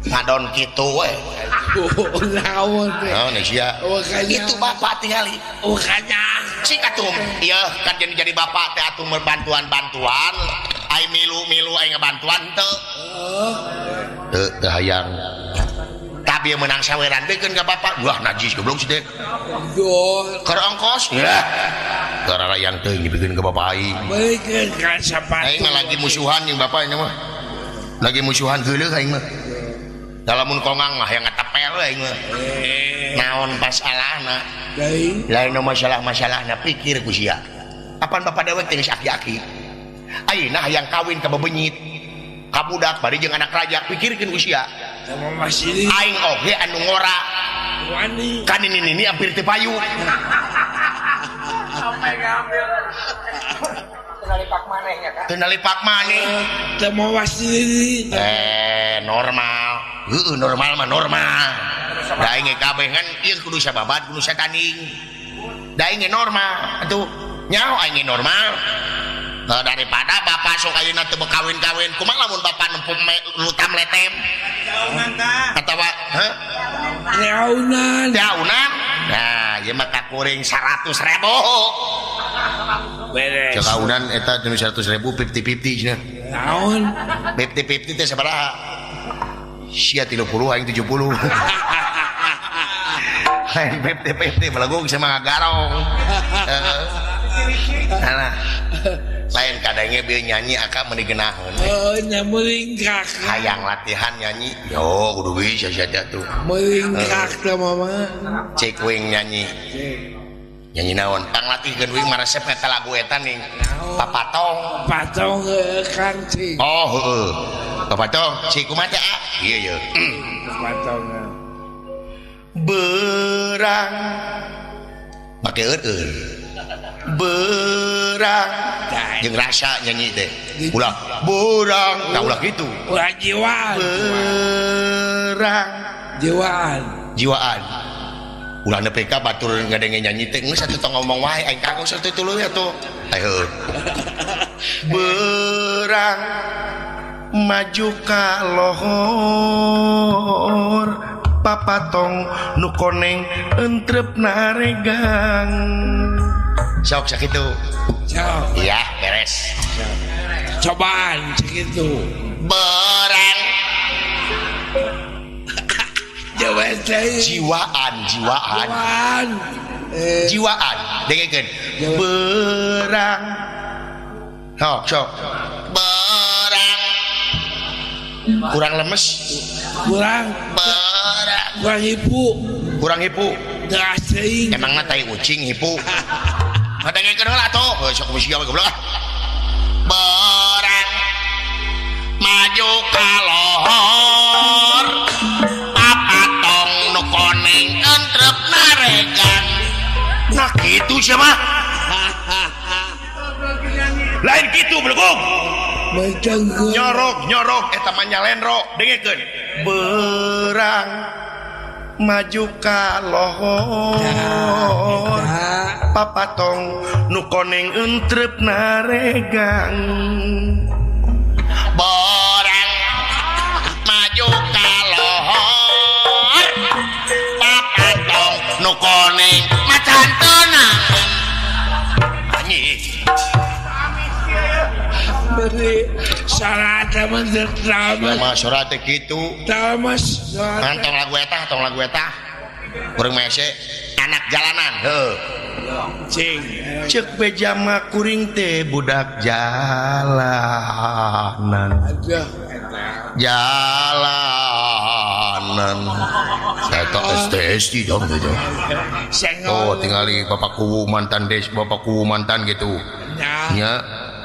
ngadon kitu we. Naon teh? Naon sia? Itu bapak tingali. Kanyang. Cing atuh. Ieu kan jadi bapak teh atuh bantuan-bantuan. Ai milu-milu ai ngabantuan teu. Teu hayang. Tapi menang saweran bekeun ka bapak. Wah najis goblok sih teh. Dol. Keur ongkos. Ya. Karara yang teuing dibikeun ka bapak aing. Beukeun ka sapatu. Aing mah lagi musuhan jeung bapak ini mah. Lagi musuhan geuleuh aing mah. Dalamun kongang mah yang ngatepel aing mah. Naon pas alahna. Lain masalah-masalahna pikir ku sia. Apan bapak dewek teh geus aki-aki. Ayeuna hayang kawin ka bebenyit. Ka budak bari jeung anak raja pikirkeun ku sia. Aing oge anu ngora. Wani. Kan ini hampir teu payu. Sampai ngambil. Tenalipak maneh ya kan? Tenalipak maneh. Teu mau wasili. Normal. Heeh normal mah normal. Da aing kabeh kan ieu kudu sababat kudu satanding. Da aing normal atuh nyaho aing normal. Daripada bapak sok ayeuna teu kawin-kawin kumaha lamun bapak nempuh lutam letem. Jaunan tah. Atawa heuh? Daunan. Daunan. Nah, ieu mah kakuring 100.000. Beres. Kaunan eta 100.000 50-50 cenah. Naon? 50-50 teh sabaraha? Sia 30 aing 70. Lain 50-50 melenggung sama ngagarong. Nah, lain kadangnya bieu nyanyi aka meuni geunaheun. Nyamulingkak. Hayang latihan nyanyi. Yo kudu bisa saja tuh. Melingkak teh mama. Cek wing nyanyi. Nyanyi naon? Kang latihkeun wing maresep eta lagu eta ning. Papatong. Patong Kang Cing. Oh heueuh. Papatong, cik kumaha teh? Ieu ieu. Patong. Berang. Make eur. Berang. Jeung rasa nyanyi teh. Ulah berang, tah ulah kitu. Ulah jiwaan. Berang. Jiwaan. Jiwaan. Ulah nepi ka batur ngadenge nyanyi teh geus atuh tong ngomong wae aing kagok satu tuluy atuh. Heuh. Berang maju ka lohor papatong nu koneng entrep naregang. Sok sakitu. Sok. Iya, beres. Cobaan segitu. Berang Jiwaan. Jiwaan dengekeun berang sok berang kurang lemes kurang hipu geus teuing emangna tai ucing hipu dengekeun heula atuh sok sia goblok berang maju ka lohor koneng entrep naregang. Nah gitu siapa? Lain gitu belum? Nyorok eta mah nyalenro dengekeun berang maju ka lohor papatong nu koneng entrep naregang berang maju ka lohor papatong nu koneng macan tenang anjing beri syarat mah syarat kitu tamas tong lagu eta urang mese anak jalanan heuh cing ceuk beja mah kuring teh budak jalanan jalanan eta STSI dong gitu oh tinggali bapakku mantan gitu nya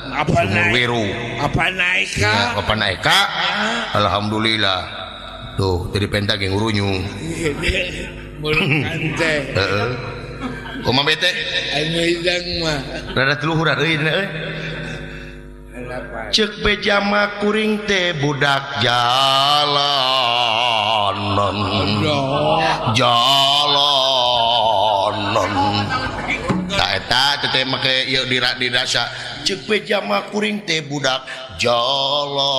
apa naik ya, apa naik alhamdulillah tuh dari pentak yang urunyung heeh kumaha bete anu hidang mah rada teluhur euy ceuk beja mah kuring teh budak jalanan jalanan tak eta teh make ieu dirasa ceuk pejama kuring teh budak jalanan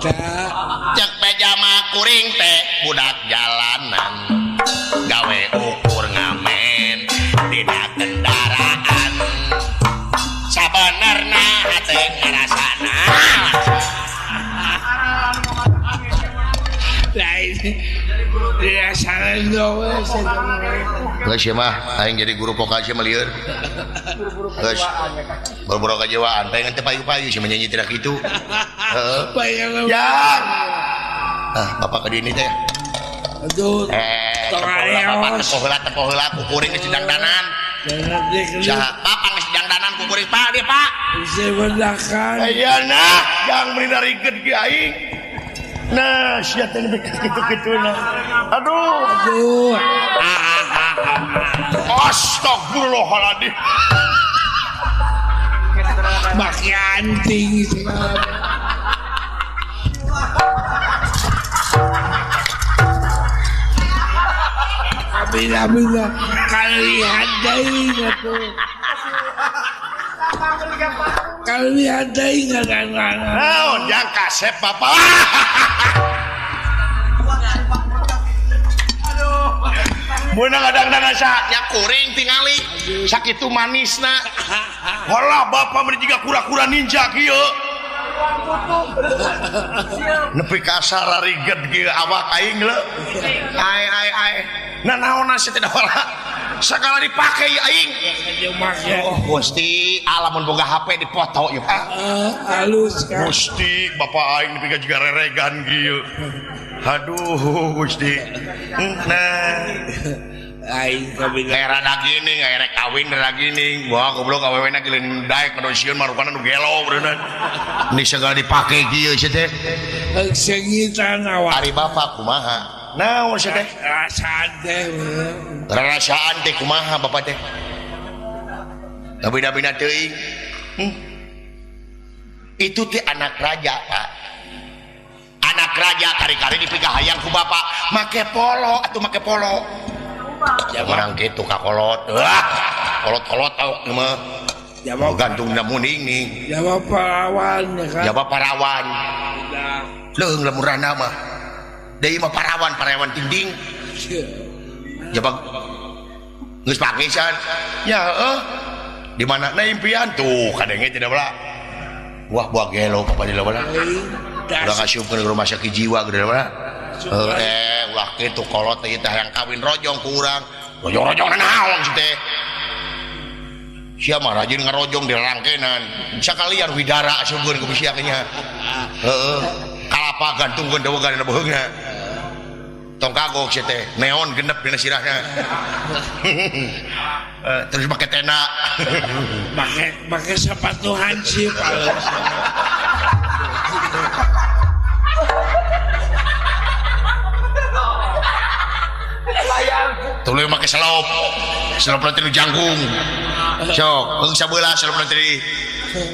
ceuk pejama kuring teh budak jalanan gawe ukur ngamen dina kendaraan sabenerna hate ngarasana lain dirasakan dong geus ya mah aing jadi guru vokal sih mah lieur geus boro-boro kajewaan teh teh payu-payu sih menyanyi tidak kitu heeh ya bapak ke dieu teh aduh teko heula kukuring geus dangdanan saha bapak geus dangdanan kukuring pak dia pak bisa bedakan ayeuna jang meuli narikeun ki aing nah sia teh nepi kitu-kituna aduh astagfirullahaladzim maki anting bila kalian daing atuh kalian daing kadang-kadang naon yang kasep bapak Muna kadang-kadang nya kuring tingali sakitu manisna walah bapak meni jiga kura-kura ninja kieu nepi ka sarariget kieu awak aing le ai nah naonna sih tidak walah sakala dipake aing oh Gusti alamun boga HP dipoto yeuh halus kan Gusti bapak aing nepi ka jiga reregan kieu aduh Gusti nah aing kabina rada gini ngerek kawin rada gini wah goblok awewena geuleun daek kadosiun marupana nu gelo beuneuh ini segala dipake kieu sia teh sengitan awak ari bapak kumaha naon sia teh rasaan teh kumaha bapak teh dabina teuing itu teh anak raja Pak anak raja kari-kari dipikah hayang ku bapak make polo atuh make polo ya orang gitu kakolot kolot tau mah jawab gantung na muning nih jawab parawan ya kan jawab parawan leung lemurana mah deui mah parawan tinding jawab geus pagisan ya di mana na impian tuh kadenge tidak bala wah buah gelo papa di bala udah ngasiupkeun ke rumah sakit jiwa gede bala ulah kitu kolot teh yang kawin rojong ku urang rojong naon sih teh sia mah rajin ngarojong di rangkenan sakalian widara asupkeun ku sia nya heeh kalapa gantungkeun dawegan beheungna tong kagok sia teh neon genep dina sirahna terus make tenda make sepatu hansip tuluy make selop nanti nu jangkung sok heung sabeula selop nanti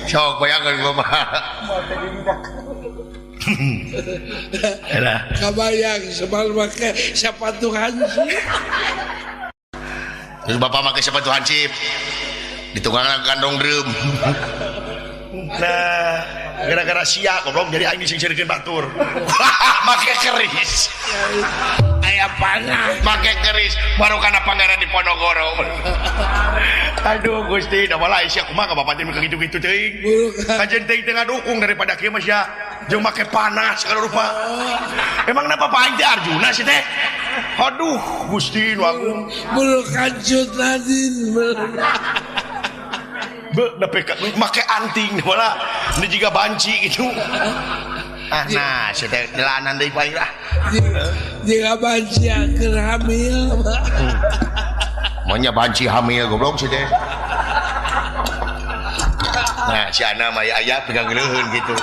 sok bayangkeun bapak kabayang sebal make sepatu hansip terus bapak make sepatu hansip di tunggangan gandong drum nah gara-gara sia goblok jadi aing disingsirkeun batur make keris aya panah make keris baru kana pangeran di Ponorogo aduh Gusti da bala sia kumaha ka bapak teh kitu-kitu teuing kajen teuing teu ngadukung daripada kieu mah sia jeung make panas segala rupa emang napa Pak Aing teh Arjuna sih teh aduh Gusti nu agung bulu kancut nadin make anting wala ini juga banci gitu nah saya jalanan dari Pak lah jika banci akan hamil maunya banci hamil goblok sih teh nah si Ana mah ayah pegang geuleun gitu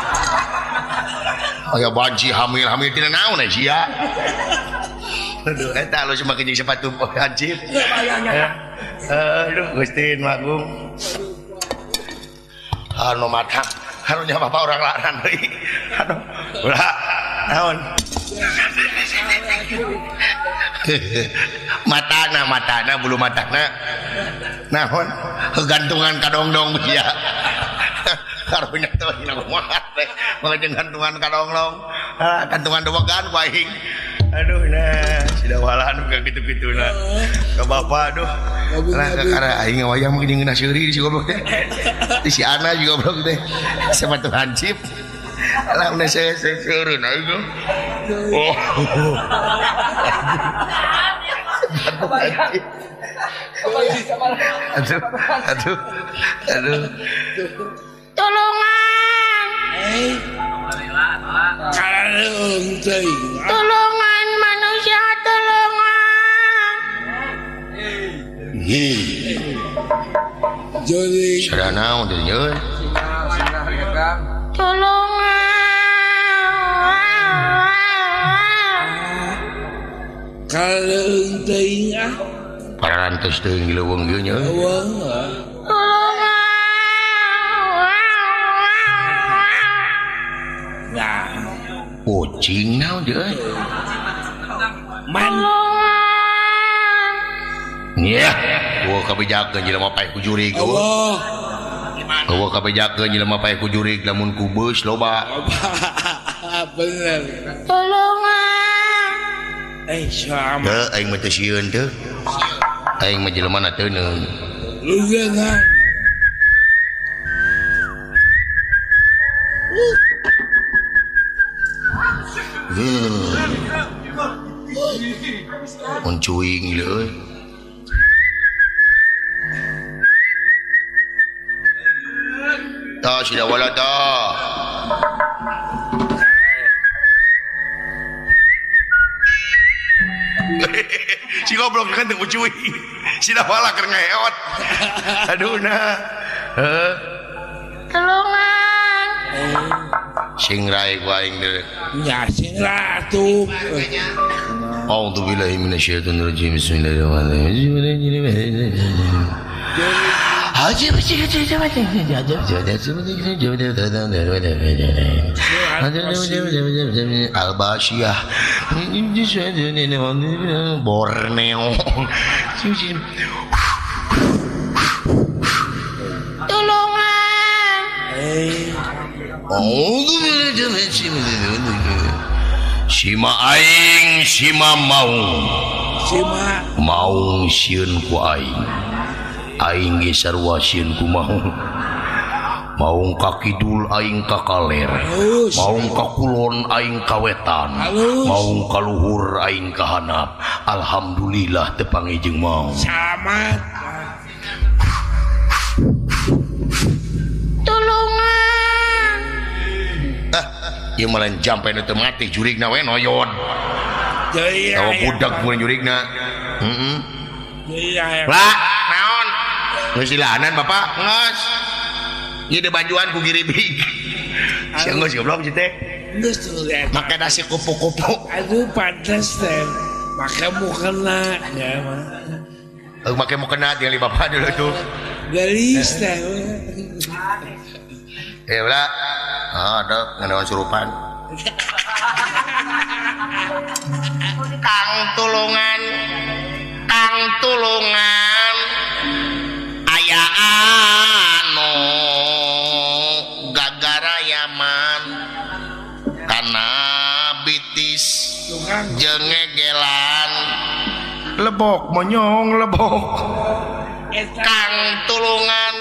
aya banci hamil tina naon sih ya aduh eta lo cuma kejeung sepatu hansip aduh Gusti Magung anu matang anu nya bapak orang laran deui anu ulah naon matana bulu matana naon gantungan kadongdong ya karunya teh kumaha teh mangejeng gantungan kadongdong gantungan dewegan baing aduh nah sidawalan ka kitu-kituna ka bapak aduh lah kakara aing wayang mah jeung naseuri si goblok teh si Ana juga goblok teh sama tuh hansip lah udah saya seureun aing oh aduh Tolongan. Tolongan manusia tolongan. Jadi sadana udah nyeun Tolongan. kalau teuing pararantos teuing leuweung ieu nya nah kucing naon deui man nya eueuh kabejakeun jelema paeh ku jurig Allah eueuh kabejakeun jelema paeh ku jurig lamun ku beus loba bener Tolongan. sama teu aing mah teu sieun teu aing mah jelemana teu neung lu jangan mun cuing ieu euy tah sida wala tah si goblok kan teu cuing sida wala keur ngaeot aduh nah Tolongan. sing rae ku aing deui nyasing ratu A'udzu billahi minasyaitonir rajim. Bismillahirrahmanirrahim. Al-Basyah Borneo Tolongan. Sima aing sima maung sima maung sieun ku aing ge sarua sieun ku maung ka kidul aing ka kaler maung ka kulon aing ka wetan maung ka luhur aing ka handap alhamdulillah teu pangejeng maung selamat Tolongan. ieu malah jampe teu mati jurigna we noyon jadi awa budak mun jurigna jadi lah naon geus dilahanan bapak geus ieu de bajuan ku giribig sia geus goblok teh geus tuh lihat make nasi kupu-kupu aduh pantas teh pakai mukena ya mah make mukena tinggal bapak dulu tuh galis teh ulah ada nganaon surupan Kang tulungan aya anu gagara yaman kana bitis jeung ngegelan lebok monyong lebok Kang tulungan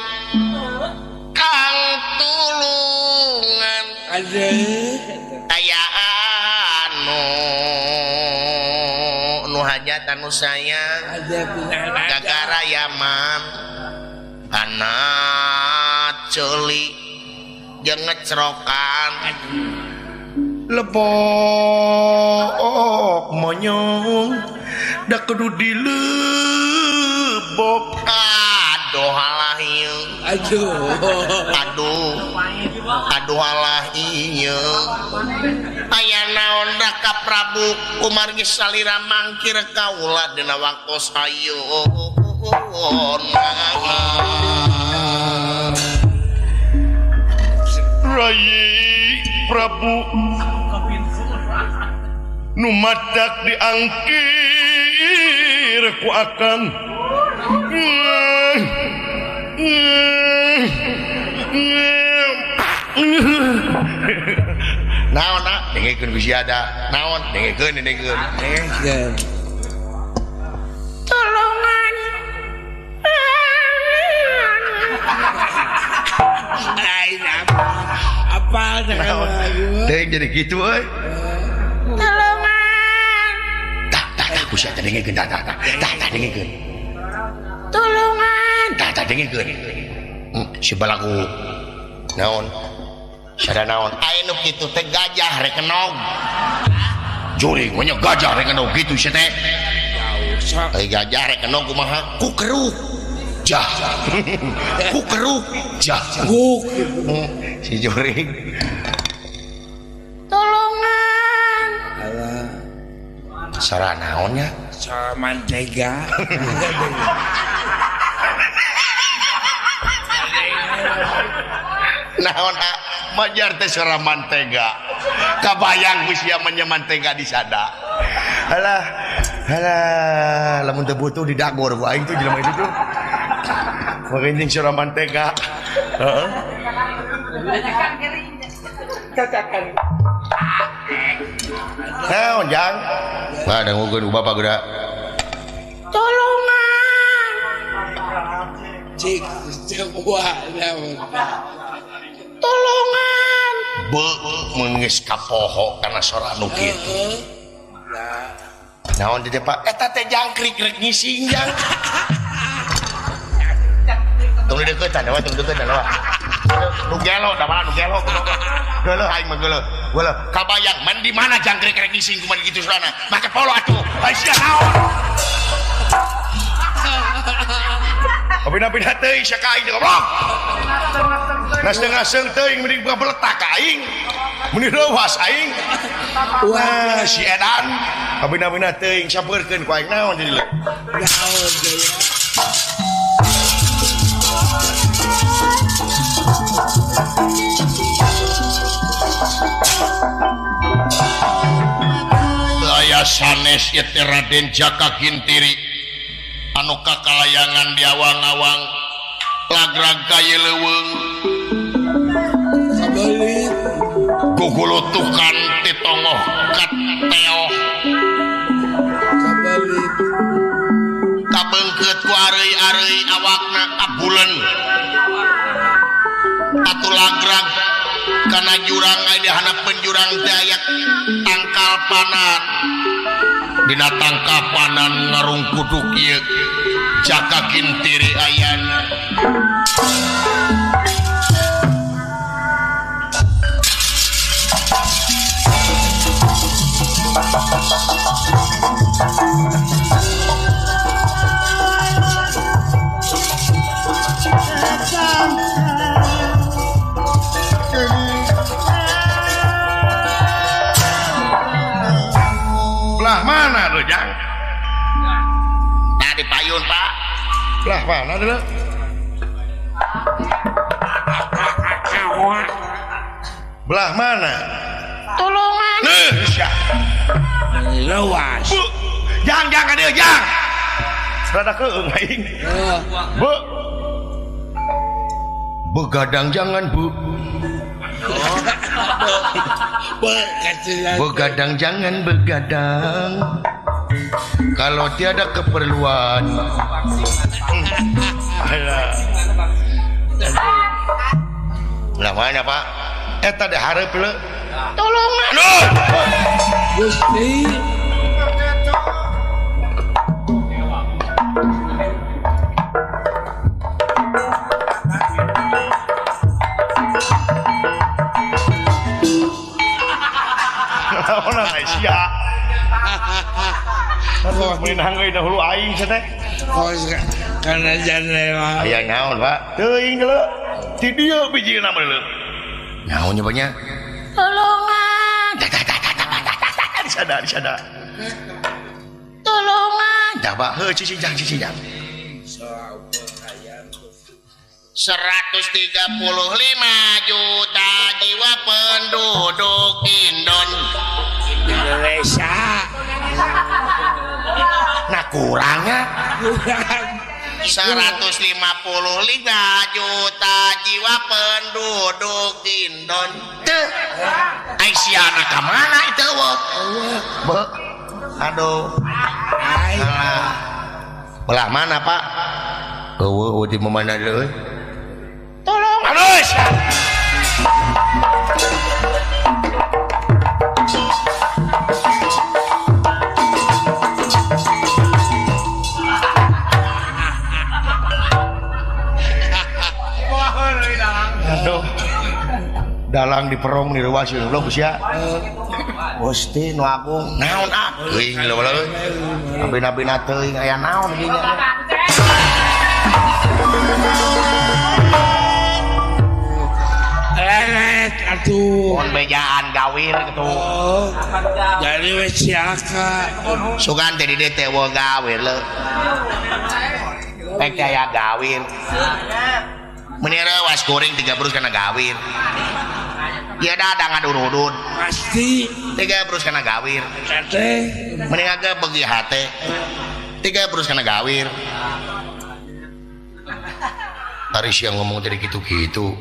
ada aya anu nu hajat anu sayang ada pindahan gagara yaman kana ceuli jeung ngecrokan lebok monyong da kudu dilebok aduh halah ieu aduh halah ieu aya naon da ka Prabu kumargi salira mangkir kaula dina waktos ayeuna Rai Prabu nu madak diangkit ku akan naon dengekeun bisi ada naon dengekeun tolongan lain apa teh jadi gitu euy tolongan tah ku sia dengekeun tah dengekeun tolongan tah dengekeun si balaku naon sada naon aya nu kitu teh gajah rek kenog jurig nya gajah rek kenog kitu sia teh ai gajah rek kenog kumaha ku keruk jah ku keruk jah guk si jurig tolongan alah sara naonnya sama mantega naon majar teh sara mantega kabayang geus sia mantega di sada alah lamun teu butuh didagor ku aing tuh jelema itu tuh mageunting sara mantega heeh cacakan naon jang ada ngugeun ku bapak geuda tolongan cik wah naon tolongan mengeus kapoho karena sora nu kitu naon di Pak eta teh jangkrik rek ngising jang tunggu deuketan we nu gelo da mana nu gelo geuleuh aing mah geuleuh kabayang man di mana jangkrik rek ngising kumaha kitu surana make polo atuh ai sia naon Abina-bina teuing sia ka aing teh goblok. Nasdeung teuing mending beletak ka aing. Mending leuwas aing. Wah, si edan. Abina-bina teuing sabeurkeun ku aing naon jadi leuh. naon deui Daya sanes ieu teh Raden Jaka Gintiri anu kakalayangan di awang-awang lagrag kaya leuweung kabelit gugulutukan titongoh kateoh kabelit kabeungkeut ku areuy-areuy awakna abuleun atu lagrag kana jurang aya di hanapeun jurang teh aya tangkal panan dina tangkal panan ngarungkuduk ieu Jaka Gintiri ayana belah mana tuh jang? Nah di payun pak belah mana dulu? Belah mana? Tolongan lewas jang ka dieu jang rada keung aing begadang jangan begadang jangan begadang kalau tiada keperluan lah mana pak eta da hareup le tolongan Gusti naon aya sia atuh meunang euy dahulu aing sia teh kos kana janela aya naon pak teuing deuleu ti dieu bijina mah deuleu naon nya banyak tolongan disada tolongan dah pak heuh cici jang 135 juta jiwa penduduk Indonesia. Nah, ku kurangnya kurang 155 juta jiwa penduduk Indonesia. Aisyana ke mana itu? Be, aduh. Salah. Belah mana Pak? Di mana dulu? Tolong. Aduh. Aduh. Dalang di perong di ruas ini lo sia. Gusti nu agung naon teuing leuweul euy. Abina-bina teuing aya naon ieu nya. Atuh Mun bejaan gawir kitu. jadi we siaka Sugan teh di dieu teh we gawir leuh. Pek aya gawir. Menira was goreng 3 brus kana gawir. Ya dadang ngadurudud. pasti 3 brus kana gawir. kate Mending agak bagi hate 3 brus kana gawir. Hari siang ngomong tadi gitu-gitu.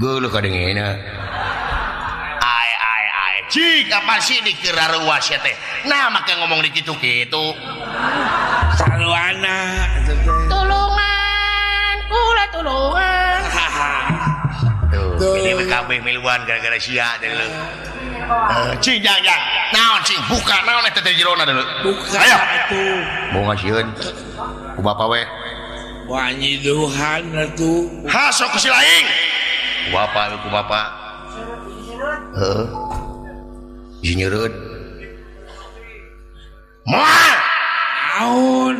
Geuleuh kadengena. Ai. Cik apa sih dikira ruas ya teh? Nah make ngomong di gitu-gitu. saluana Tulungan, ulah tulungan. Tuh. Ini BKB miluan gara-gara sia teh leuh. Cing jang. Naon cing buka naon eta teh jerona deuleu. bukan Ayo. atuh Mau ngasieun. Ku bapa we. wanyiduhan atuh Hasok ke si laing. Ku bapa. Heeh. Jinyereud. Moal. naon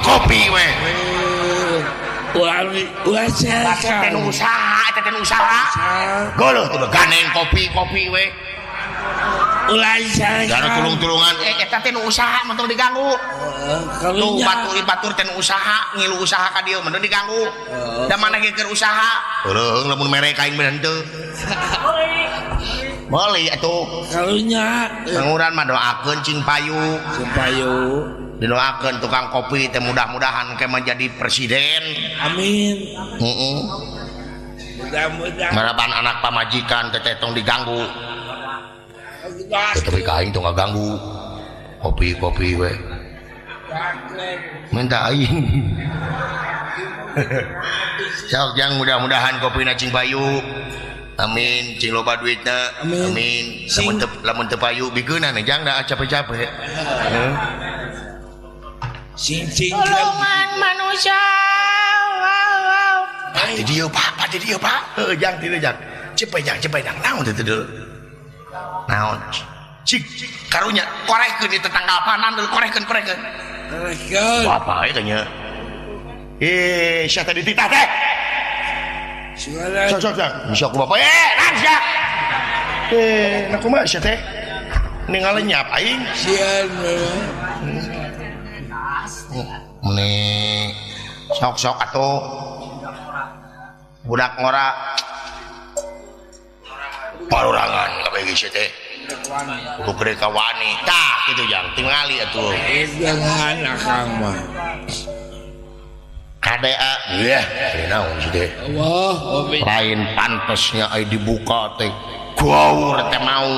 Kopi we. ulah siaka Teh usaha. Geuleuh tuh ganeng kopi we. ulah siaka Jangan tulung-tulungan. Eta teh usaha mah teu diganggu. Lu kalunya batur teh usaha, ngilu usaha ka dieu mah teu diganggu. Da mana ge keur usaha? Heureung lamun mere kain bener henteu. Meuli atuh. kalunya Panguran mah doakeun cing payu. supaya Didoakeun tukang kopi teh mudah-mudahan ke menjadi presiden. amin Heeh. mudah-mudahan Marapan anak pamajikan teh tong diganggu. Tapi kain tong ngaganggu. Kopi we. Minta aing. Sok jang mudah-mudahan kopina cing payu. Amin, cing loba duitna. Amin. Lamun teu payu bikeunna jang da capek-capek. sing Tolongan manusia. Di dieu Pak. Jang dieu jang. Cepet jang. Naon teh deu. Naon? Cik karunya korekeun di tetanggapanan deu korekeun. Rekan Apa eta nya? Sia tadi titah teh. segala Sok. Bisa ku bapak. Naon sia? Nah kumaha sia teh? Ningali nyap aing. sian Meni sok atuh budak ngora palurangan kabeh geus teh kudu gede ka wani tah kitu jang tingali atuh dengan akang mah KDA yeh naon sih teh Allah obi lain pantesnya ai dibuka teh gaur teh mau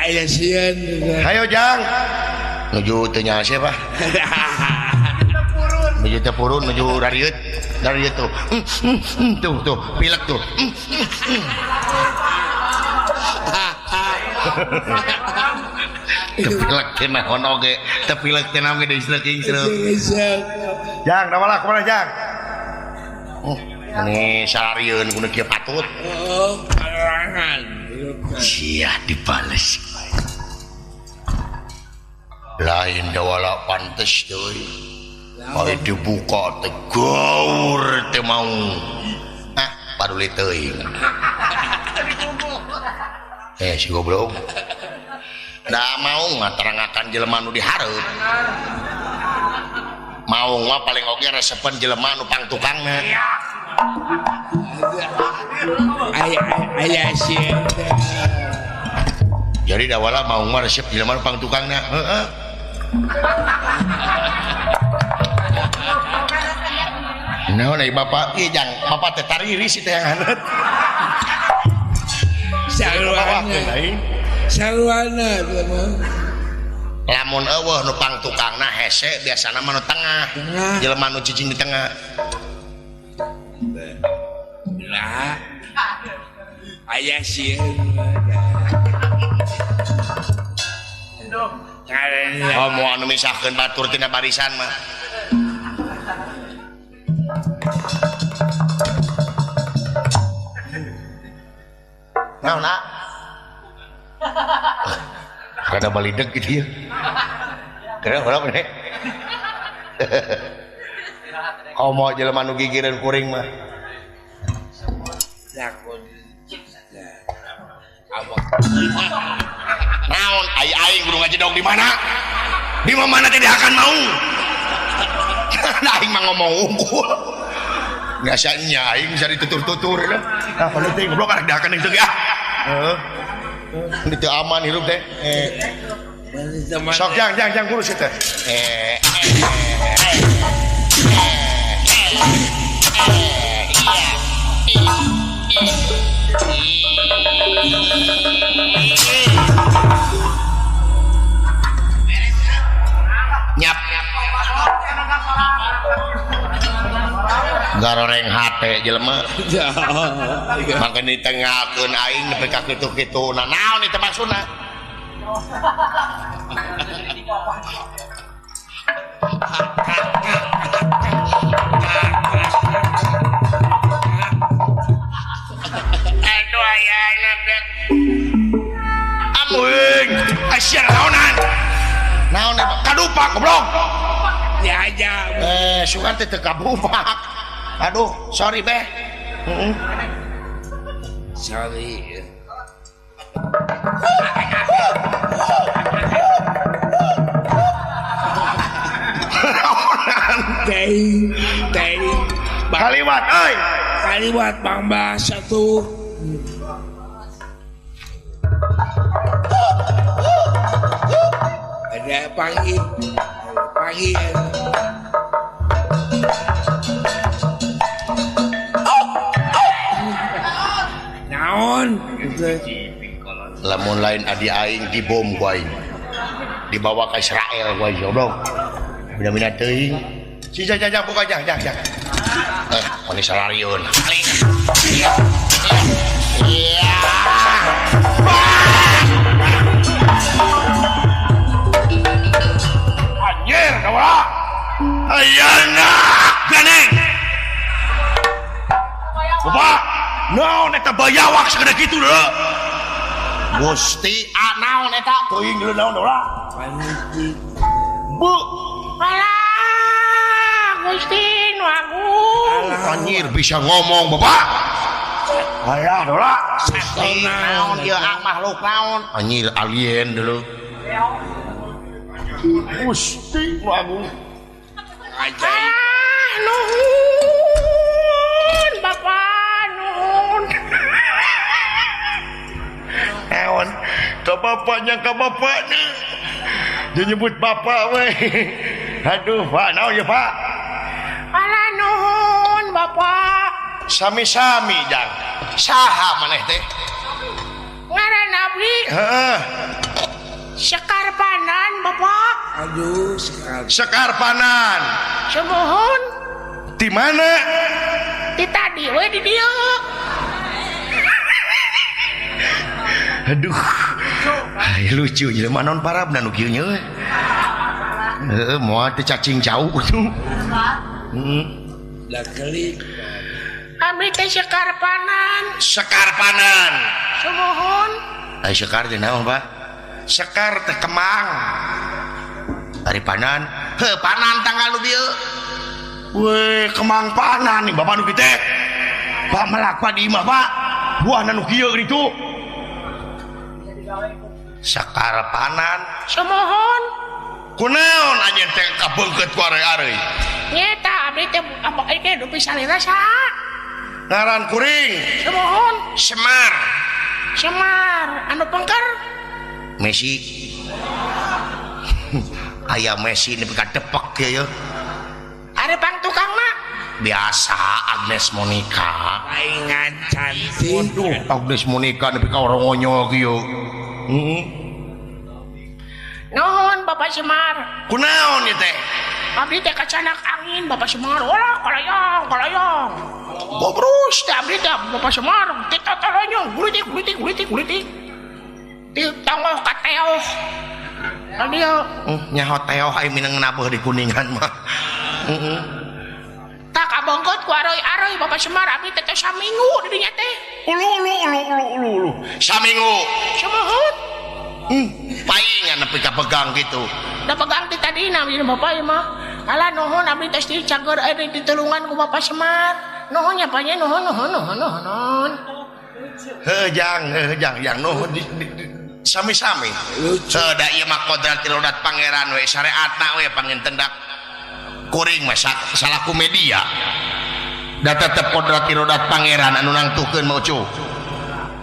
aya sian ayo jang nuju teu nya siapa nuju teh purun nuju rariut tuh tuh pilek tuh tepilek teh naon oge tepilek teh naon ge deui seukeung jang da malah kumaha jang ini sararieun kudu kieu patut parangan sia dibales lain dawala pantes teuy aya dibuka teh gaur teh mau paduli teuing si goblok da mau ngaterangakan jelema nu dihareup mau mah paling oge resepen jelema nu pangtukangna aya sian jadi dawala mau resep jelema pang tukangna heeh naon ai bapak ieu jang bapak teh tariri si teh hangat saluana lamun eueuh nu pang tukangna hese biasana mah nu tengah jelema nu cicing di tengah lah aya sieun oh mau anu misahkeun batur tina barisan mah naon nak kada balideg gitu ya kada urang nih oh mau jelema nu gigireun kuring mah lakon naon aing kudu ngajedog di mana teh akan mau nah aing mah ngomong unggul biasanya aing bisa ditutur-tutur lah nah kalau teh goblok arek dahakan itu ya itu aman hirup teh sok jang kurus itu nyap garoreng hate jelema makan ditengakeun aing nepi ka kitu-kitu nah naon itu maksudna aduh aya anak amuing asyar naon kadupak goblok ya aja sugan teh teu kabupak aduh sorry beh sorry teh kaliwat euy kaliwat Bang Bahasa tuh ada pagi naon lamun lain adi aing dibom ku aing dibawa ke Israel ku aing goblok bina-bina teuing si jang buka jang ini salariun iya anjir kawala ayana ganeng bapak naon eta bayawak sagede kitu lho Gusti naon eta teuing dulu naon ulah bu alah Gusti nu agung anjir bisa ngomong bapak alah dola naon ieu makhluk naon anjir alien dulu Gusti nu agung ajaib nuhun bapak nuhun naon ka bapaknya dia nyebut bapak weh aduh pak naon ya pak alah nuhun bapak sami-sami jang saha maneh teh ngaran abdi heeh Sekar Panan bapak aduh Sekar Panan Semohon di mana di tadi we di dieu aduh lucu jelema naon parabna nu kieu nya heueuh moal teh cacing jauh tuh da kelik abdi teh Sekar Panan semohon ai sekar teh naon pak sekar teh kemang ari panan heuh panan tanggal nu dieu we kemang panan nih bapak nu kitu teh pak melak pa di imah pak buahna nu kieu kitu Sekar Panan semohon kunaon anjeun teh kabeungkeut ku areuy nyata abdi teh apa teh dupi salira saha ngaran kuring semohon Semar Semar anu pengker Messi aya Messi ini pika depek ya Ada pang tukang mah biasa Agnes Monica Paingan cantik. waduh Agnes Monica ini pika orang ngonyol gitu Nuhun Bapak Semar kunaon ya teh abdi teh kacanak angin Bapak Semar wala kalayang bobrus teh abdi teh Bapak Semar kita tolonyong gulitik di tonggoh kateo dia nyaho teo ay minang nabuh di Kuningan mah tak abongkot ku aroy Bapak Semar abdi teh saminggu di dinya teh ulu saminggu semuhut paingan nepi ka pegang gitu da pegang ti tadina bisa Bapak ieu mah alah nuhun abdi teh cager aya ditulungan ku Bapak Semar nuhun nya panya nuhun hejang yang nuhun sami-sami da ieu mah kodrat rodat pangeran we syariatna we panginten dak kuring mah salaku media da tetep kodrat rodat pangeran anu nangtukeun mau cu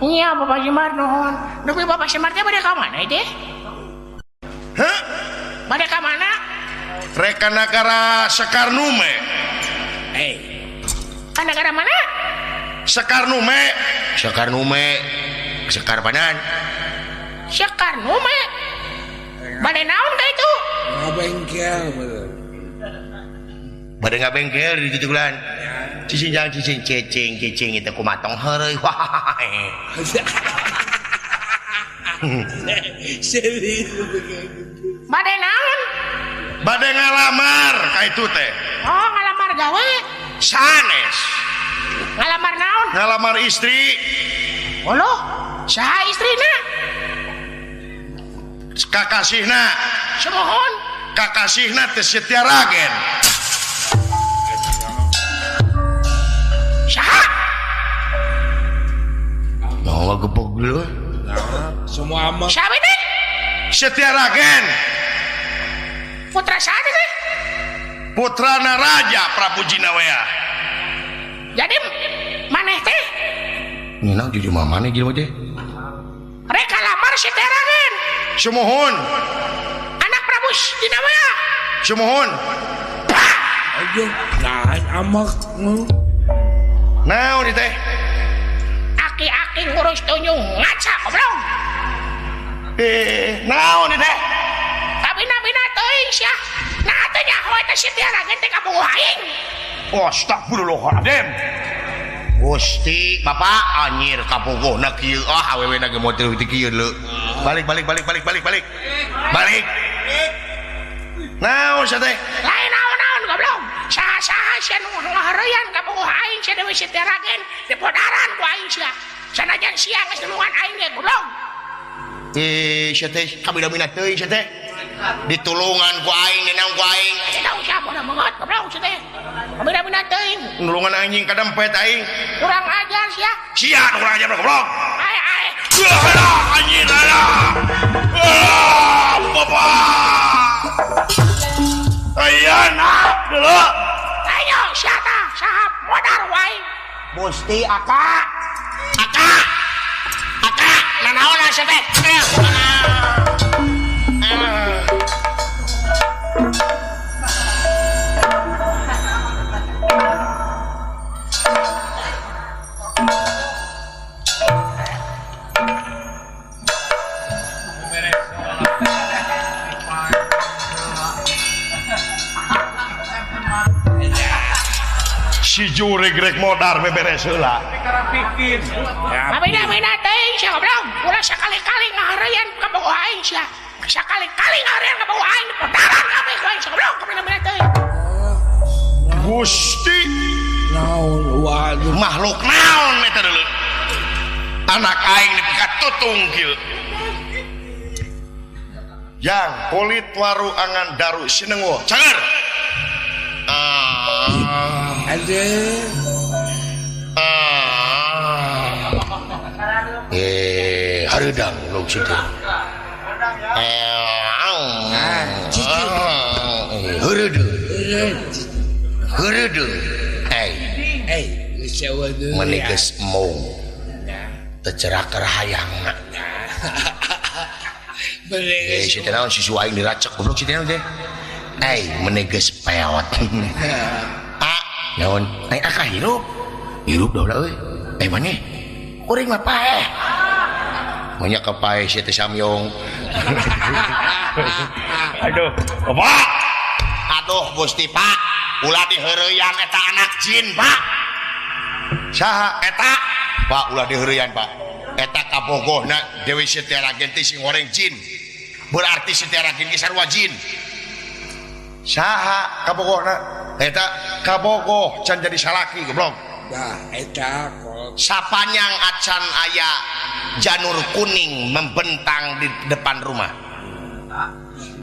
iya Bapak Semar nuhun tapi Bapak Semar teh bade ka mana teh heh bade ka mana rek ka nagara Sekarnume ka negara mana Sekarnume Sekar badan Sekarnume bade naon ka itu Ngabengkel bener. bade ngabengkel di ditu bulan cicing itu kumatong heureuy wae Serius begitu. bade naon bade ngalamar ka itu teh oh ngalamar gawe sanes ngalamar naon ngalamar istri uluh saha istrina kakasihna semohon kakasihna teh Setia Ragen saha no gebog dulu Semua mah saha teh Setia Ragen putra saha teh putrana Raja Prabu Jinawea jadi maneh teh nina jadi mamane gitu teh rek kalamar Setia Ragen semohon anak Prabu Jinawea semohon aja nahan amak. naon teh aki-aki ngurus tunjung ngaca goblok naon teh tapi nabina teuing sia nah teh nyaho eta Setia Ragen teh kabogoh aing astagfirullahaladzim Gusti Bapak anjir kabogohna kieu awewena ge motel ti kieu leu balik naon sia teh lain naon goblok saha sia nu ngahareuyan kabogoh aing sia Dewi Setia Ragen dipodaran ku aing sia sanajan sia geus nulungan aing ge goblok sia teh kabida-bina teuing sia teh ditulungan ku aing dinaung ku aing tidak usah bodoh banget goblok sia teh kabida-bina teuing nulungan anjing kadempet aing kurang ajar sia sia kurang ajar goblok ae anjing bapak ayeuna dulu ayo sia tah saha modar wae Gusti Aka nanaon sia teh si jureg rek modar beberes heula kabida-bina teuing sia goblok ulah sakali-kali ngahareuyan kabogoh aing sia sakali-kali ngahareuyan kabogoh aing dipodaran kabeh ku aing sia goblok kabida-bina teuing Gusti naon waduh makhluk naon eta deuleu anak aing nepi ka tutung kieu yang kulit waru angan daru sinengwo canger ada hareudang lu situ heureudeuh sewa dulu meuni geus mung teu cerak keur hayangna si teh naon si suaing diracek goblok si teh naon teh meneges peot naon aka hirup dah ulah euy maneh kuring mah paeh banyak ke paeh si teh samyong aduh Gusti Pak ulah diheureuyang eta anak jin Pak saha eta Pak ulah diheureuyang Pak eta kabogohna Dewi Setia Ragen teh sing goreng jin berarti Setia Ragen ge sarua jin saha kabogohna eta kabogoh can jadi salaki goblok nah eta sapanyang acan aya janur kuning membentang di depan rumah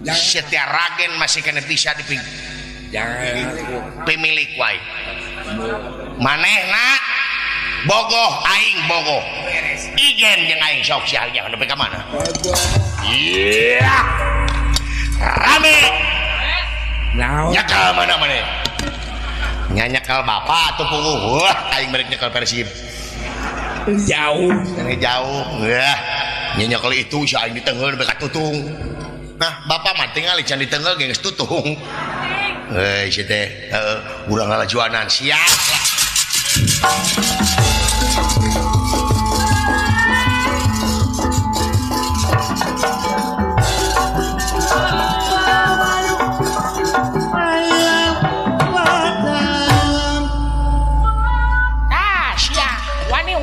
Setia Ragen masih kena bisa pemilik wae manehna bogoh aing bogoh igen jeung aing sok sia jangan nepi ka mana iya rame nyakal mana maneh nyakal bapak atuh punguh wah aing merek nyakal Persib jauh wah nyakal itu si aing ditengeun bekat tutung nah bapak mah tinggal can ditengeun geus tutung si teh urang ngalajuanan siap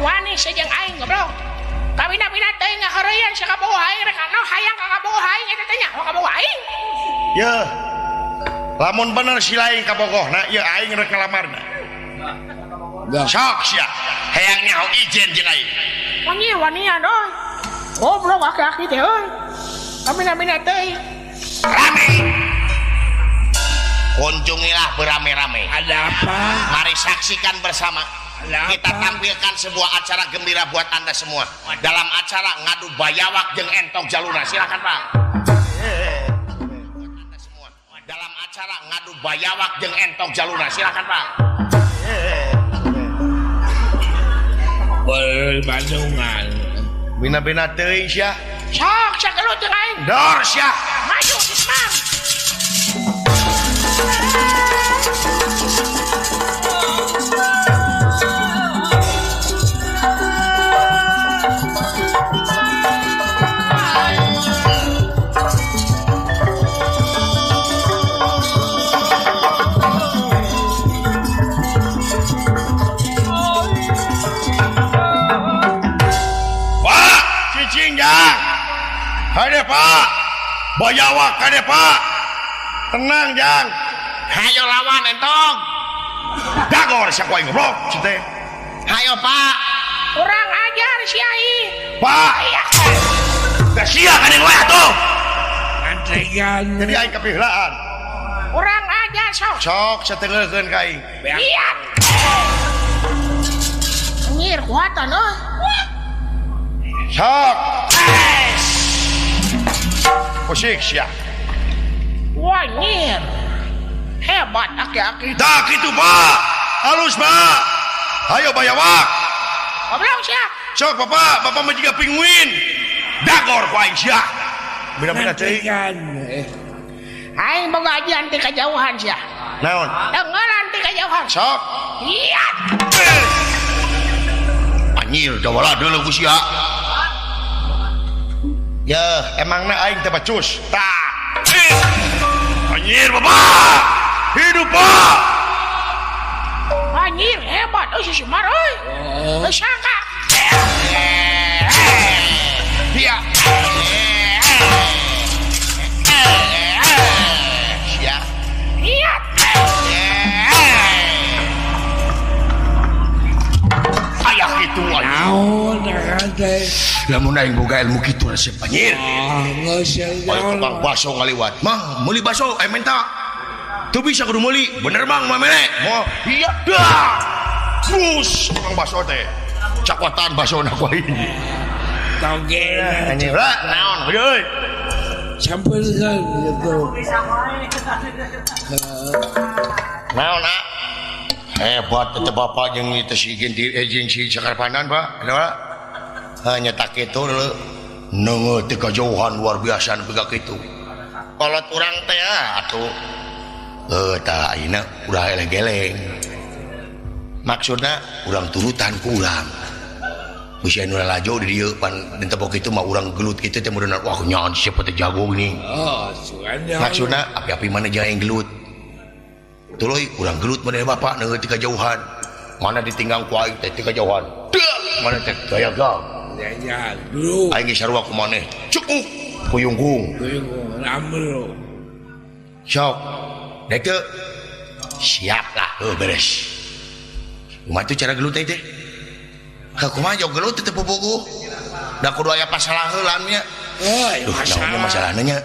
wani sejeng aing goblok kabina-bina teh ngaheureuyang sa kabogoh aing rek anu hayang ka kabogoh aing eta teh nya kabogoh aing ye lamun bener si lain kabogohna ye aing rek ngalamarna sok sia hayang nyaho ijen jeung aing wani-wanian euy goblok aki-aki teh euy kabina-bina teh rame kunjungilah beramai-ramai ada apa mari saksikan bersama kita tampilkan sebuah acara gembira buat Anda semua dalam acara ngadu bayawak jeung entong jaluna silakan Pak Anda semua dalam acara ngadu bayawak jeung entong jaluna silakan Pak Bandungan bina-bina teuing sia sok sagelut jeung aing dor sia maju Ismar Hade Pak bayawak hade Pak tenang jang hayo lawan entong dagor sia ku aing goblok teh hayo Pak kurang ajar si aing Pak da sia kan yang wae atuh antregan jadi aing kapihlaan kurang ajar sok satengeulkeun ka aing lihat ngir kuatan euy sok pusik sia wanyir hebat aki-aki dah gitu Pak halus Pak ayo bayawak goblok sia sok bapak mah jiga pinguin dagor ku aing sia bener-bener teh aing boga ajian ti kajauhan sia naon dengeran ti kajauhan sok lihat anjir da wala deuleu ku sia ya emangna aing teh bacus tah anjir bapak hidup Pak anjir hebat euy si Semar euy geus sangka dia sia lihat aya kitu naon teh lamun aing boga ilmu kitu resep anjir geus tukang baso ngaliwat mah meuli baso aya minta teu bisa kudu meuli bener Bang mah mere moh iya dah bus tukang baso teh cakwatan baso na ku aing toge anjir naon euy sampurkeun gitu naon hebat teh bapak jeung itu si Ginti jeung si Cakarpanan Pak ada hanya tak itu neungeut teh kajauhan luar biasa nepi ka kitu kolot urang teh atuh tah ayeuna udah eleng-eleng maksudna urang turutan ku urang geus anu lajo di dieu pan tepok kitu mah urang gelut kitu teh mudahan wah nyaon siapa teh jago gini maksudna api-api mana jaeng gelut tuluy urang gelut mana bapak neungeut ti kajauhan mana ditinggang ku aing teh ti kajauhan mana teh gaya-gaya ya dulu aing ge sarua ku maneh cukup kuyunggung ramel sok dek teu siap lah beres kumaha tuh cara gelut teh kumaha jog gelut teh pupuku da kudu aya pasalah heulan nya naonnya masalahna nya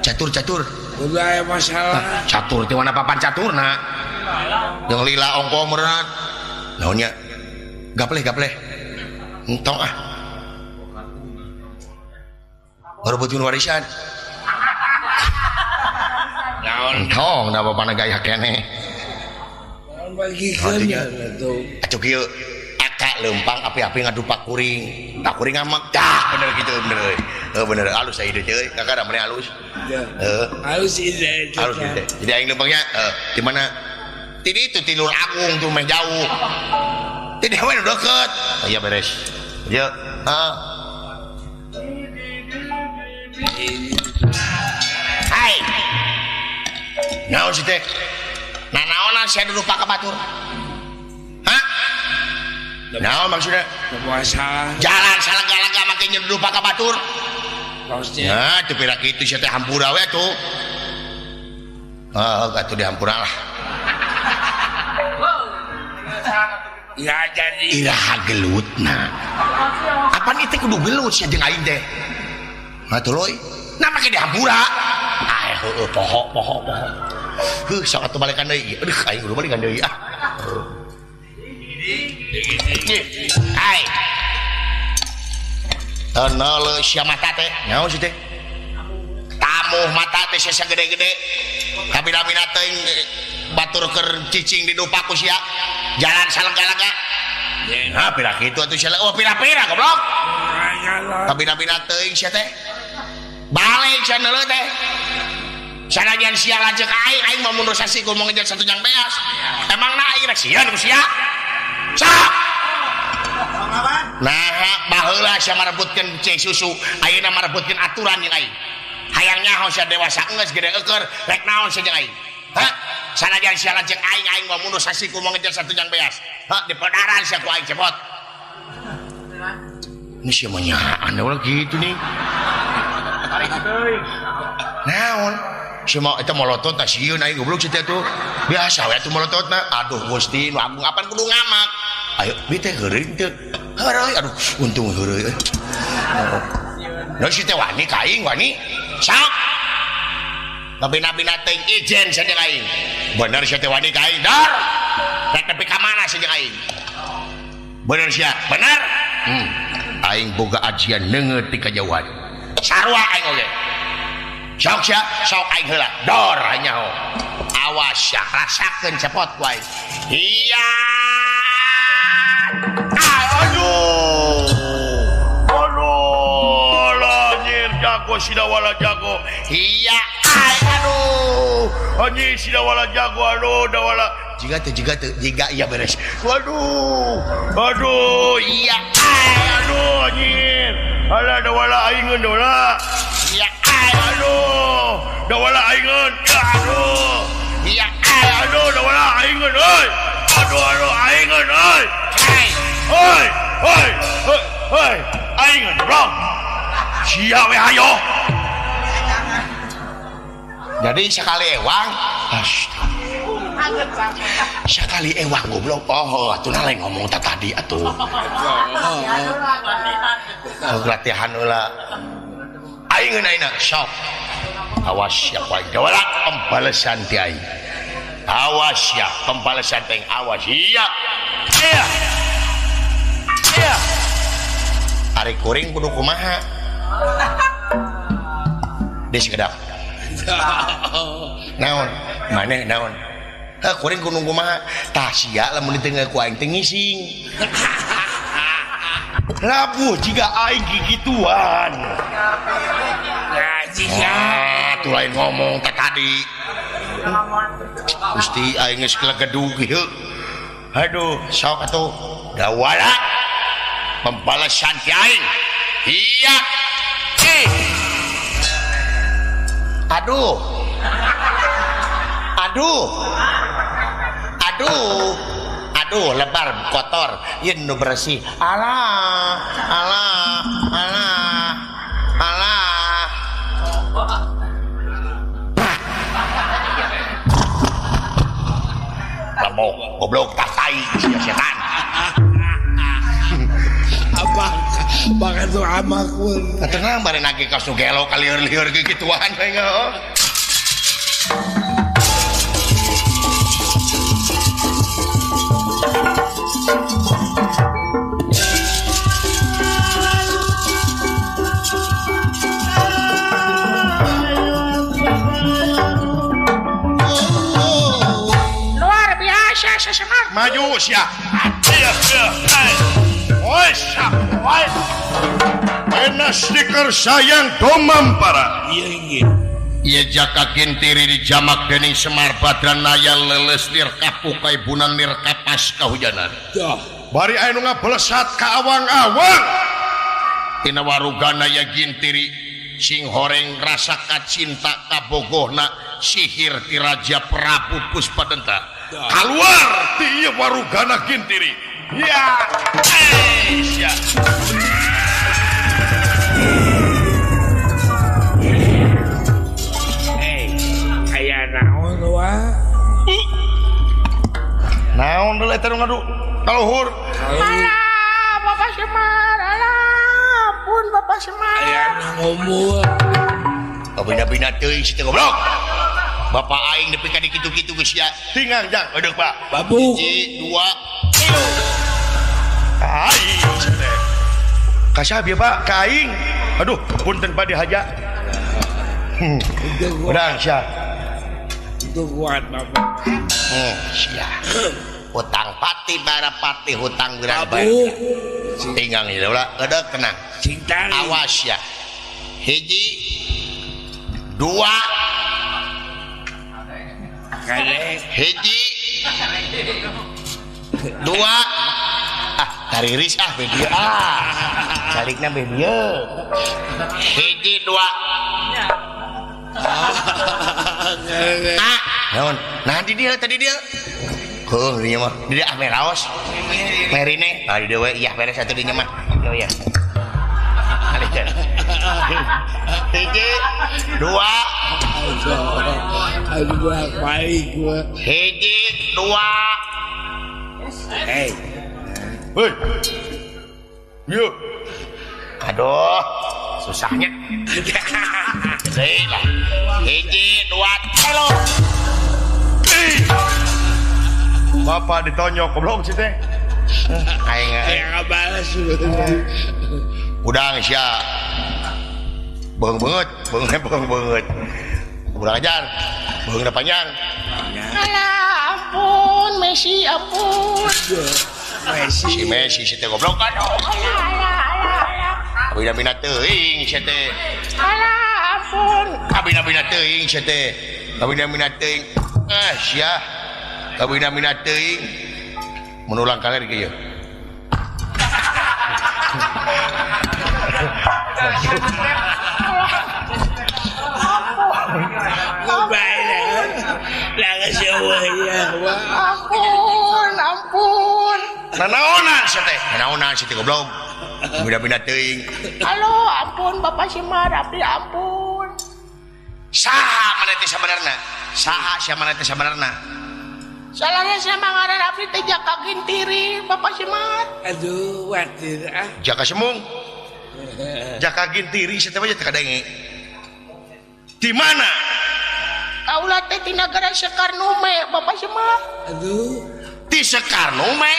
catur kudu aya masalah catur teh mana papan caturna jeung lila ongko meureun naonnya gapleh entong barebutkeun warisan entong da bapana gaya keneh bagikeun atuh atuh kieu aka leumpang api-api ngadupak kuring tak kuring ngamak dah bener gitu bener halus aya deui euy kakak da mane halus halus ide jadi aing leumpangnya di mana ti ditu ti Lur Agung tuh meh jauh ti dieu mah deket iya beres ieu hai naon sih teh naonan sia lupa ka batur naon maksudnya masalah jalan salaga-laga make lupa ka batur nah teu pira kitu sia teh hampura we atuh atuh dihampura lah ya jadi iraha gelutna apa nih teh kudu gelut sia jeung aing teh tuluy nah make dihampura heueuh poho sok atuh balikan deui aduh aing kudu balikan deui hai tenele sia mata teh naon sih teh tamuh mata teh sia gede-gede kabina-bina teuing batur keur cicing di dupaku sia jalan salaga-laga pira kitu atuh sia pira-pira goblok kabina-bina teuing sia teh balik sia neuleuh teh sanajan sia lanceuk aing mah mun dosa sikul mau ngejar satu jang beas emangna aing rek sia nu sia sak nah baheula sia marebutkeun cek susu ayeuna marebutkeun aturan jeung aing hayang nyaho sia dewasa geus gede eukeur rek naon sia jeung aing sanajan sia lanceuk aing mah mun dosa sikul mau ngejar satu jang beas di pedaran sia ku aing cepot ini sia mah nyaan ulah gitu nih naon sia mah eta molotot tah sieun aing goblok sia teh tuh biasa we atuh molototna aduh Gusti nu agung apan kudu ngamak ayo bi teh heureung teh heureung aduh untung heureung sia teh wani ka aing wani sok kabina-bina teuing ijen sia jeung aing bener sia teh wani ka aing dar rek nepi ka mana sia jeung aing bener sia bener aing boga ajian neungeut ti kajauhan sarua aing oge sok sia sok aing heula dor hanyaho awas sia rasakeun cepot ku aing iya aduh anjir jago sida wala jago iya aduh anjir sida wala jago da wala jiga iya beres aduh iya aduh anjir ala da wala aingkeun da wala iya aduh da wala aingkeun aduh iya aduh da wala aingkeun euy aduh aingkeun euy hei aingkeun bro sia we hayo jadi sekali ewang sekali ewang goblok atuh lain ngomong tadi atuh latihan heula aingkeun aina sok awas ya poe dawala pembalasan ti aing awas ya pembalasan teh awas iya ari kuring kudu kumaha deus kedap naon maneh naon kuring kudu kumaha tah sia lamun ditengah ku aing teh ngising Rabu jika aing gigituan. Nah, jika Tuh lain ngomong tadi. Gusti aing geus kelegedug ieu. Aduh, sok atuh. Dawala. Pembalasan ti aing. Iya. Aduh. Lebar kotor yen nu bersih. Alah. Kamu goblok tak tai setan. apa bahkan tuh amak pun Tenang bari nage ka sugelo ka lieur-lieur gituan we ngeuh. Sesemar Maju sia. Iya. Oi. Enak stiker sayang domam para. iya Ia jaka gintiri di jamak dening Semar Badran naya leles lir kapukai bunan lir kapas kahujanan. dah Bari anu ngabelesat ka awang-awang. Tina warugana ya gintiri sing horeng rasa kacinta kabogohna sihir ti Raja Prabu Puspadenta. Keluar ti ieu warugana gintiri. Ya. Ya. kayak naon wa Naon deui eta nu ngadu kaluhur. alah Bapak Semar alah ampun Bapak Semar kayak ngomong Bina-bina teuing si teu goblok. Bapak aing nepi ka dikitu-kitu geus ya. Tingang jang eudeuh Pak. babu 1 2 3. Aing teh. Kasabi Pak ka aing. Aduh, punten Pak dihaja. Udang sia. itu kuat bapak Sia. Hutang pati bara pati hutang gerang babu bayar. Tingang ieu ulah eudeuh tenang. cinta Awas ya. 1 2 kale 1 2 kariris bedia calikna bedia 1 2 naon nah di dia tadi dia dia mah di dia meraos merine di dia we iya beres satu dinya mah yo ya alikeun 1 2 aduh baik gua 1 2 hei Hei. Yuk. Aduh, susahnya. Lah. 1 2 halo. Bapak ditonyok goblok sih teh. Aing kayak balas udang sia. Beung banget. Udah ajar. Beung panjang. alah ampun Messi ampun Si Messi si teh goblok kan. alah Abina teuing si teh. alah ampun Abina teuing si teh. Abina teuing. Sia. Abina teuing. Menulang kaler kieu. baik lah semuanya ampun Nanaonan si teh goblok. Abina teuing. halo ampun Bapak Semar abdi ampun Saha maneh teh sabenerna? Saha sia maneh teh sabenerna? salahnya sama ngaran abdi teh Jaka Gintiri Bapak Semar aduh watir Jaka Semung. Jaka Gintiri si teh mah teu kadenge. Di mana? kaulah teh di negara Sekarnume Bapak Semar aduh Di Sekarnume.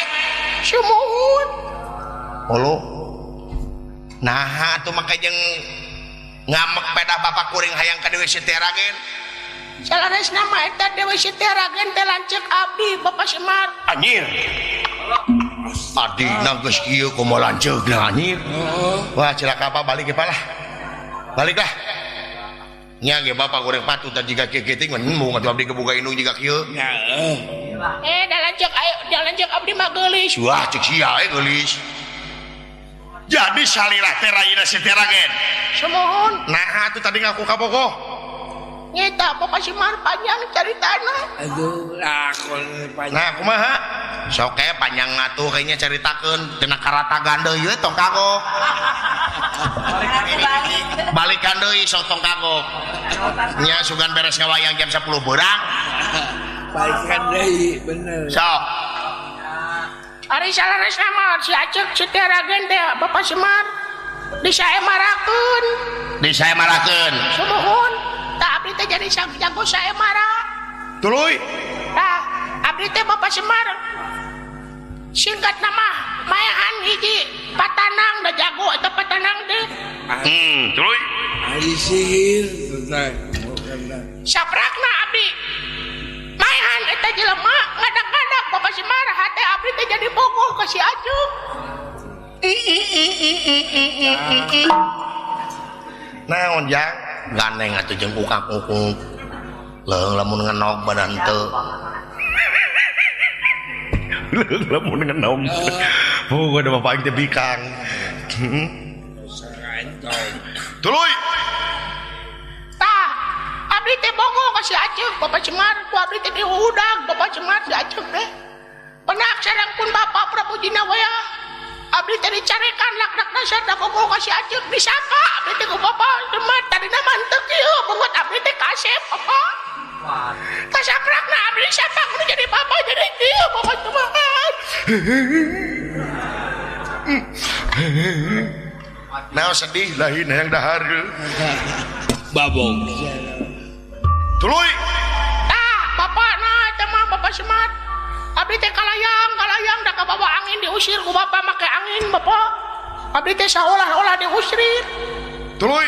sumuhun Olo. Nah, atuh maka jeung ngamek pedah bapak kuring hayang ka Dewi Siti Ragen. salaresna mah eta Dewi Siti Ragen teh lanceuk abdi Bapak Semar Anjir. adina geus kieu kumaha lanceugna anjir. Wah cilaka apa balik ge palah. Baliklah. Nya ge bapak goreng patut dan jiga kieu kiting mun atuh abdi kebuka indung jiga kieu. Da lanceuk abdi mah geulis. Wah cek sia geulis. Jadi salilah teh rayina si Teragen. Semohon. Nah atuh tadi ngaku kabogoh. Nyata Bapak Semar panjang caritana. Aduh, aku panjang. Nah kumaha? Sok panjang atuh kayaknya caritakeun tina karata gandeu ieu tong kagok. Balikan deui sok tong kagok. Nya sugan beres ngawayang jam 10 beurang. Balikan deui bener. Sok. Ari salaresna mah si Acek si Teragen teh Bapak Semar disaemarakeun. Disaemarakeun. Semohon. Tak abdi teh jadi jago saemara. Tuluy. Nah, abdi teh Bapak Semar singkat nama mayahan hiji patanang da jago eta patanang teh. Tuluy. Ari sihir teh. Saprakna abdi mayahan eta jelema ngadak-ngadak Bapak Semar hate abdi teh jadi bogoh ka si Acuk. Naon jang? Gandeng atuh jeung ukak-ukuk. Leung lamun ngenog badan teu. Leung lamun ngenog. Oh, ada bapak teh bikang. Tuluy. Tah, abdi teh bogoh ka si Acuk Bapak Semar, ku abdi teh diudag Bapak Semar si Acuk teh. Penak sareng pun Bapak Prabu Jinawaya. Abdi teh dicarekan lakdak dasar da bogoh ka si Acuk disaka abdi teh ku Bapak Semar tadina mantep ieu beungeut abdi teh kasep Bapak. Tasaprakna abdi disaka kudu jadi Bapak jadi ieu Bapak Semar. Nah sedih lain yang dahar. Babong. Tuluy. Tah, bapakna teh mah Bapak Semar. Abdi teh kalayang da kabawa angin diusir ku Bapak make angin Bapak. Abdi teh saolah-olah diusir. Tuluy.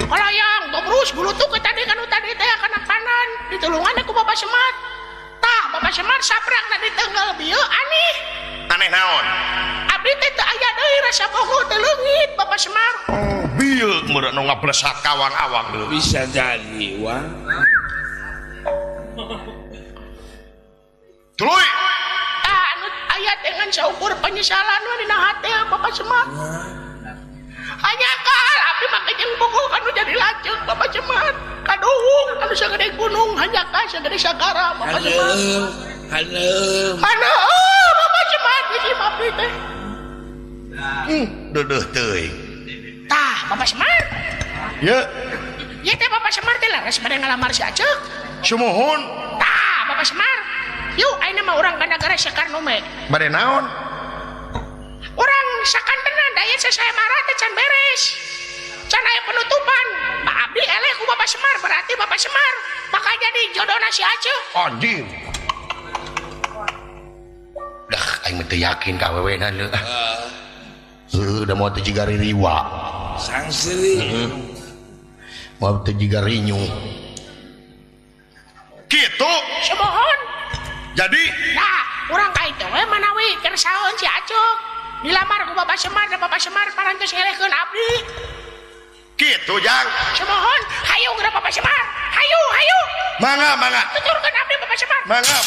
Kalayang dobrus gulutuk ke tadi kanu tadi teh kana kanan ditulungan ku Bapak Semar. Tah, Bapak Semar saprakna diteunggal bieu aneh. Aneh naon? Abdi teh teu aya deui rasa bogoh teh leungit Bapak Semar. Oh, bieu meureun nu ngablesak kawang-awang deui. Bisa jadi wah. Tuluy. Tah, anu aya dengan saukur penyesalan we dina hate Bapak Semar. Hanya kal abdi make jeung bogoh kanu jadi lanceuk Bapak Semar. Kaduhung anu sagede gunung hanya ka sagede sagara Bapak Semar. Halem. Bapak Semar bisi abdi teh. Deuh teuing. Tah, Bapak Semar. Ye, Ieu teh Bapak Semar teh laras bade ngalamar si Acek. sumohun. Tah, Bapak Semar. Yuk, ayeuna mah urang ka nagara Sakarnume. Bade naon? Urang sakantena daya sasaemara teh can beres. Can aya penutupan. Pak abdi eleh ku Bapak Semar, berarti Bapak Semar bakal jadi jodohna si Acek. Anjing. Dah aing mah teu yakin ka awewena leuh. Da mau teu jiga ririwa. Sang Sri. Mau teu jiga rinyu. Kitu. Semohon. Jadi Nah, urang ka itu we manawi keur saeun si Acek. Dilamar ku Bapak Semar dan Bapak Semar parantos ngelehkeun abdi. kitu jang. Semohon, hayu geura Bapak Semar. Hayu, hayu. Mangga. Tuturkeun abdi Bapak Semar. Mangga.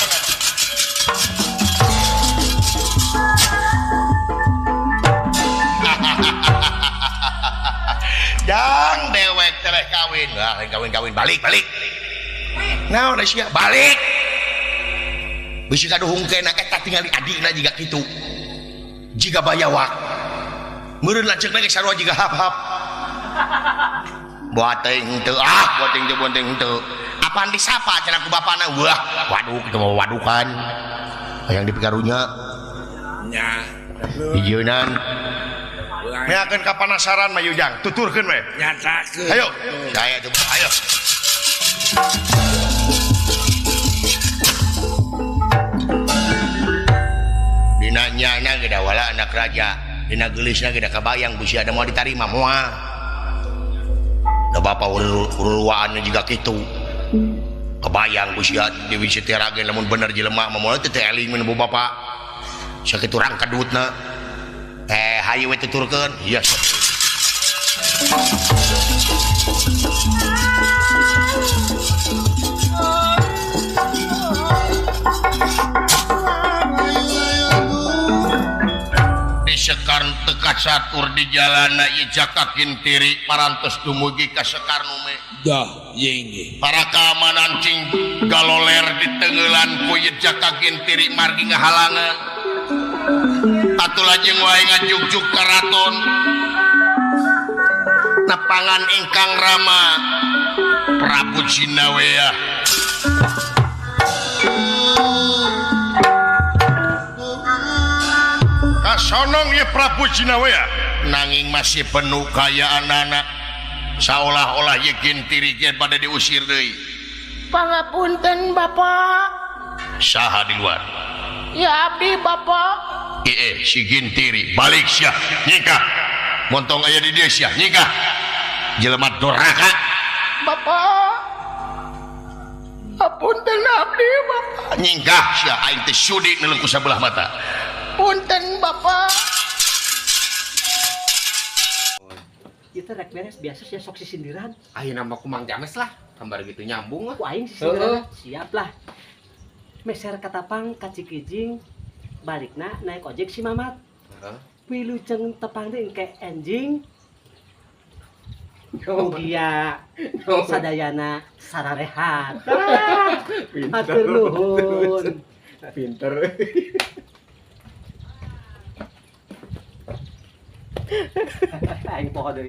Jang dewek teleh kawin. Nah, kawin balik. Naon da sia? Balik. Bisi kaduhungkeun eta tinggal di adina jiga kitu. Jiga bayawak. Meureun lanceukna ge sarua jiga hap-hap. Boateng teu teu. Apaan disapa cenah ku bapana? Wah, waduh kitu mah wadukan. Hayang dipikarunya. Nya. Hijeunan. Meakeun kapanasaran mah Yujang, tuturkeun we. Nyatakeun. Ayo. Saya coba ayo. Dina nyana ge da wala anak raja, dina geulisna ge da kabayang busi ada mau ditarima moal. Da bapa uruwaanna jiga kitu. Kebayang busi Dewi Sitiragen lamun bener jelema mah moal teh eling mun bapak. sakit urang kadutna hayu we tuturkeun iya Sekar teka catur di jalana ieu jaka kintiri parantos dumugi ka Sekar nume dah yengi para keamanan cing galoler di tenggelan ku ieu jaka kintiri margi ngahalangan atuh lajeng wae ngajugjug ka raton nepangan ingkang Rama Prabu Jinawea sonong ya Prabu Jinawea nanging masih penuh kayaan anak seolah-olah ye gintiri ge pada diusir deui pangapunten Bapak saha di luar ya abdi Bapak si gintiri balik sia nyikah montong aya di dieu sia nyikah jelema doraka Bapak apunten abdi Bapak nyikah sia aing teh sudi neuleuh ku sabelah mata punten Bapak kita rek beres biasa sih sok sindiran ayo nama ku Mang James lah gambar gitu nyambung lah ku aing sindiran siap lah meser katapang ka Cikijing balikna naik ojek si Mamat wilujeng tepang deui ke enjing mugia sadayana sararehat hatur nuhun pinter aing poho deui